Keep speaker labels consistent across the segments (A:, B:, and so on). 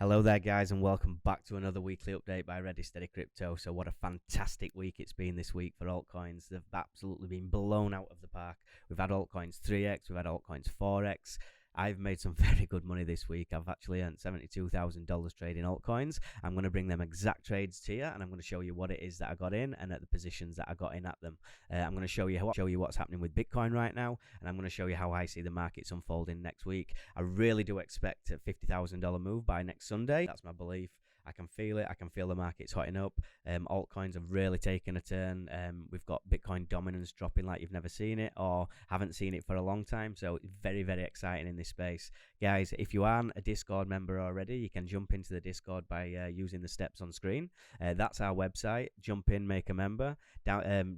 A: Hello there, guys, and welcome back to another weekly update by Ready Steady Crypto. So, what a fantastic week it's been this week for altcoins. They've absolutely been blown out of the park. We've had altcoins 3x, we've had altcoins 4x. I've made some very good money this week. I've actually earned $72,000 trading altcoins. I'm going to bring them exact trades to you, and I'm going to show you what it is that I got in and at the positions that I got in at them. I'm going to show you what's happening with Bitcoin right now, and I'm going to show you how I see the markets unfolding next week. I really do expect a $50,000 move by next Sunday. That's my belief. I can feel it. I can feel the markets hotting up. Altcoins have really taken a turn. We've got Bitcoin dominance dropping like you've never seen it or haven't seen it for a long time. So it's very, very exciting in this space. Guys, if you aren't a Discord member already, you can jump into the Discord by using the steps on screen. That's our website. Jump in, make a member.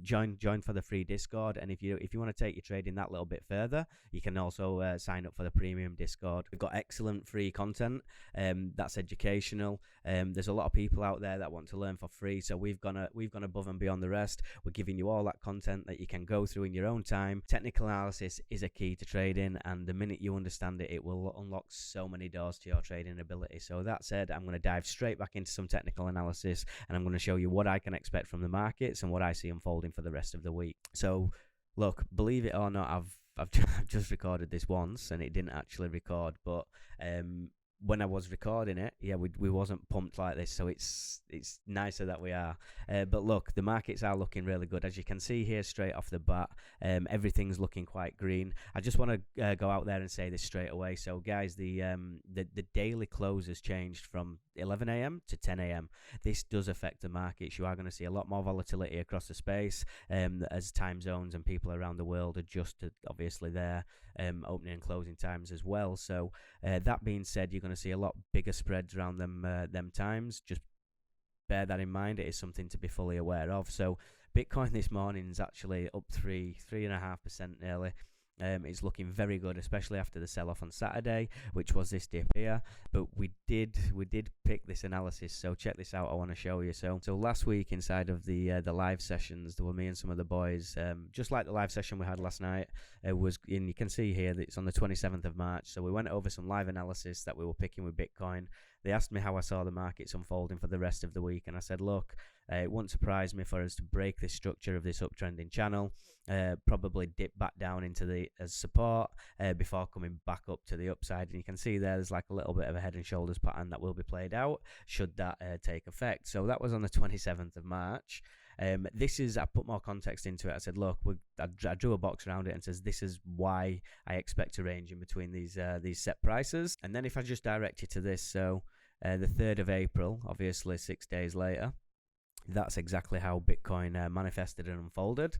A: Join for the free Discord. And if you want to take your trading that little bit further, you can also sign up for the premium Discord. We've got excellent free content. That's educational. There's a lot of people out there that want to learn for free, so we've gone above and beyond the rest. We're giving you all that content that you can go through in your own time. Technical analysis is a key to trading, and the minute you understand it, it will unlock so many doors to your trading ability. So that said, I'm going to dive straight back into some technical analysis, and I'm going to show you what I can expect from the markets and what I see unfolding for the rest of the week. So look, believe it or not, I've just recorded this once and it didn't actually record, but when I was recording it, yeah, we wasn't pumped like this, so it's nicer that we are. But look, the markets are looking really good, as you can see here straight off the bat. Everything's looking quite green. I just want to go out there and say this straight away. So, guys, the daily close has changed from 11 a.m. to 10 a.m. This does affect the markets. You are going to see a lot more volatility across the space as time zones and people around the world adjust to obviously their opening and closing times as well. So that being said, you're going to see a lot bigger spreads around them times. Just bear that in mind. It is something to be fully aware of. So Bitcoin this morning is actually up 3.5% nearly. It's looking very good, especially after the sell-off on Saturday, which was this dip here. But we did pick this analysis, so check this out. I want to show you. So last week inside of the live sessions, there were me and some of the boys, just like the live session we had last night. And you can see here that it's on the 27th of March. So we went over some live analysis that we were picking with Bitcoin. They asked me how I saw the markets unfolding for the rest of the week, and I said, look, it wouldn't surprise me for us to break this structure of this uptrending channel, probably dip back down into the as support before coming back up to the upside. And you can see there's like a little bit of a head and shoulders pattern that will be played out should that take effect. So that was on the 27th of March. This is, I put more context into it. I said, look, I drew a box around it and says this is why I expect to range in between these set prices. And then if I just direct you to this, so the 3rd of April, obviously 6 days later, that's exactly how Bitcoin manifested and unfolded.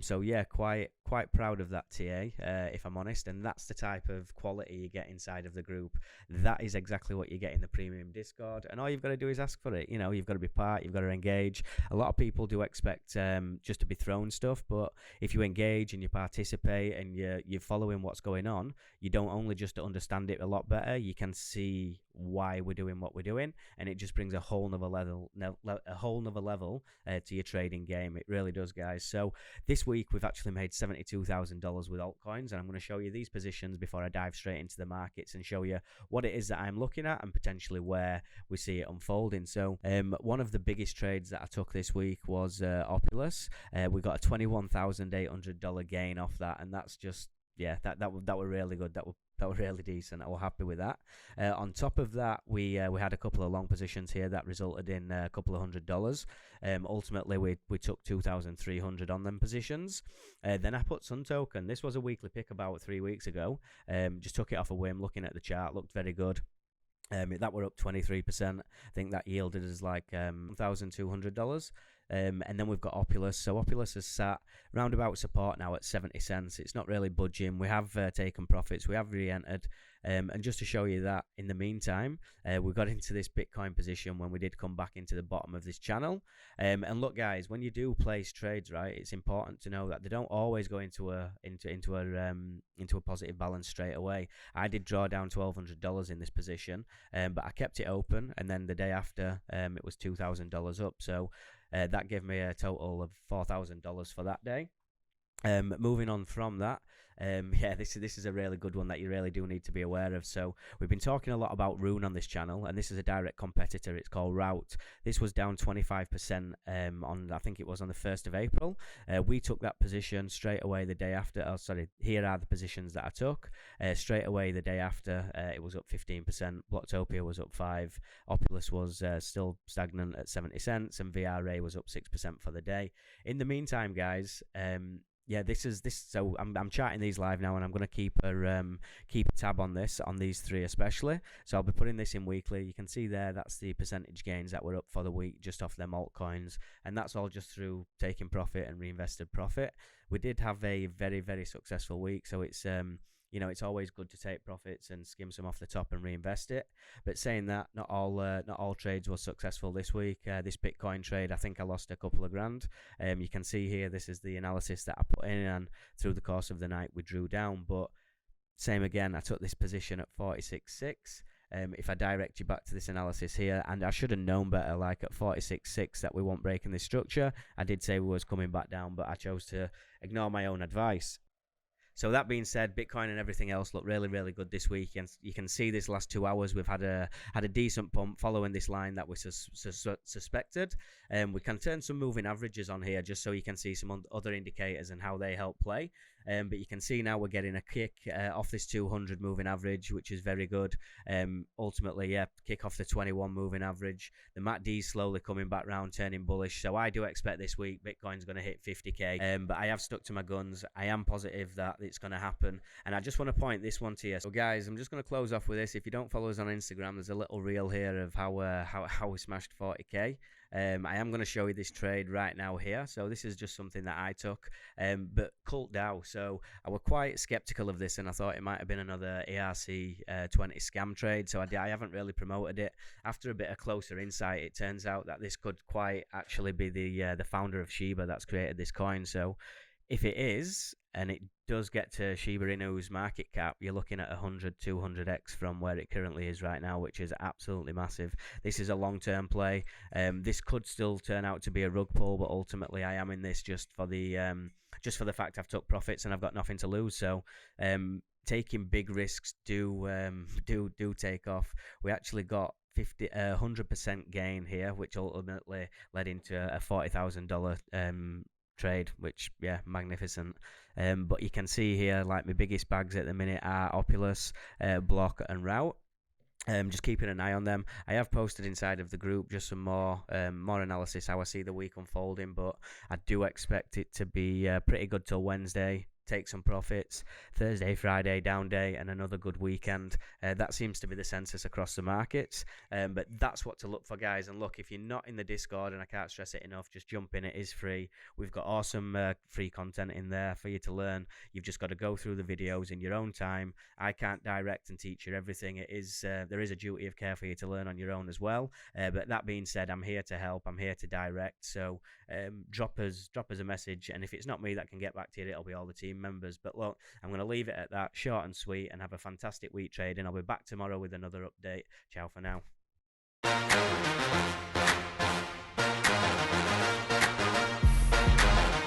A: So yeah, quite proud of that TA, if I'm honest. And that's the type of quality you get inside of the group. That is exactly what you get in the premium Discord. And all you've got to do is ask for it. You know, you've got to be part, you've got to engage. A lot of people do expect just to be thrown stuff, but if you engage and you participate and you're following what's going on, you don't only just understand it a lot better, you can see why we're doing what we're doing, and it just brings a whole nother level to your trading game. It really does, guys. So this week we've actually made $72,000 with altcoins, and I'm going to show you these positions before I dive straight into the markets and show you what it is that I'm looking at and potentially where we see it unfolding. So one of the biggest trades that I took this week was Opulous. We got a $21,800 gain off that, and that's just, yeah, that were really good. That were really decent. I was happy with that. On top of that, we had a couple of long positions here that resulted in a couple of $100. Ultimately, we took 2,300 on them positions. Then I put Sun Token. This was a weekly pick about 3 weeks ago. Just took it off a whim, looking at the chart, looked very good. That were up 23%. I think that yielded us like $1,200. And then we've got Opulous. So Opulous has sat roundabout support now at 70 cents. It's not really budging. We have taken profits. We have re-entered. And just to show you that, in the meantime, we got into this Bitcoin position when we did come back into the bottom of this channel. And look, guys, when you do place trades, right, it's important to know that they don't always go into a positive balance straight away. I did draw down $1,200 in this position, but I kept it open, and then the day after, it was $2,000 up. So that gave me a total of $4,000 for that day. Moving on from that, yeah, this is a really good one that you really do need to be aware of. So we've been talking a lot about Rune on this channel, and this is a direct competitor. It's called Route. This was down 25% on, I think it was on the 1st of April. We took that position straight away the day after. Oh, sorry, here are the positions that I took. Straight away the day after, it was up 15%. Blocktopia was up 5. Opulous was still stagnant at 70 cents, and VRA was up 6% for the day. In the meantime, guys, yeah, this is this. So I'm charting these live now, and I'm going to keep a tab on this, on these three especially. So I'll be putting this in weekly. You can see there, that's the percentage gains that were up for the week just off them altcoins, and that's all just through taking profit and reinvested profit. We did have a very successful week, so it's it's always good to take profits and skim some off the top and reinvest it. But saying that, not all trades were successful this week. This Bitcoin trade, I think I lost a couple of grand. You can see here, this is the analysis that I put in, and through the course of the night we drew down. But same again, I took this position at 46.6. If I direct you back to this analysis here, and I should have known better, like at 46.6, that we weren't breaking this structure. I did say we was coming back down, but I chose to ignore my own advice. So that being said, Bitcoin and everything else look really good this week, and you can see this last 2 hours we've had a decent pump following this line that we suspected. We can turn some moving averages on here just so you can see some other indicators and how they help play. But you can see now we're getting a kick off this 200 moving average, which is very good. Ultimately, yeah, kick off the 21 moving average. The MACD slowly coming back round, turning bullish. So I do expect this week Bitcoin's going to hit 50k. But I have stuck to my guns. I am positive that it's going to happen. And I just want to point this one to you. So guys, I'm just going to close off with this. If you don't follow us on Instagram, there's a little reel here of how we smashed 40k. I am going to show you this trade right now here. So this is just something that I took, but Cult DAO. So I was quite skeptical of this, and I thought it might have been another ERC20 scam trade. So I haven't really promoted it. After a bit of closer insight, it turns out that this could quite actually be the founder of Shiba that's created this coin. So if it is, and it does get to Shiba Inu's market cap, you're looking at 100, 200x from where it currently is right now, which is absolutely massive. This is a long-term play. This could still turn out to be a rug pull, but ultimately I am in this just for the fact I've took profits and I've got nothing to lose. So taking big risks do take off. We actually got 100% gain here, which ultimately led into a $40,000 trade, which, yeah, magnificent. But you can see here, like, my biggest bags at the minute are Opulous, Block and Route. Just keeping an eye on them. I have posted inside of the group just some more analysis how I see the week unfolding, but I do expect it to be pretty good till Wednesday. Take some profits. Thursday, Friday, down day, and another good weekend. That seems to be the census across the markets. But that's what to look for, guys. And look, if you're not in the Discord, and I can't stress it enough, just jump in. It is free. We've got awesome free content in there for you to learn. You've just got to go through the videos in your own time. I can't direct and teach you everything. It is there is a duty of care for you to learn on your own as well. But that being said, I'm here to help. I'm here to direct. So drop us a message, and if it's not me that can get back to you, it'll be all the team members. But look, I'm going to leave it at that, short and sweet, and have a fantastic week trading. I'll be back tomorrow with another update. Ciao for now.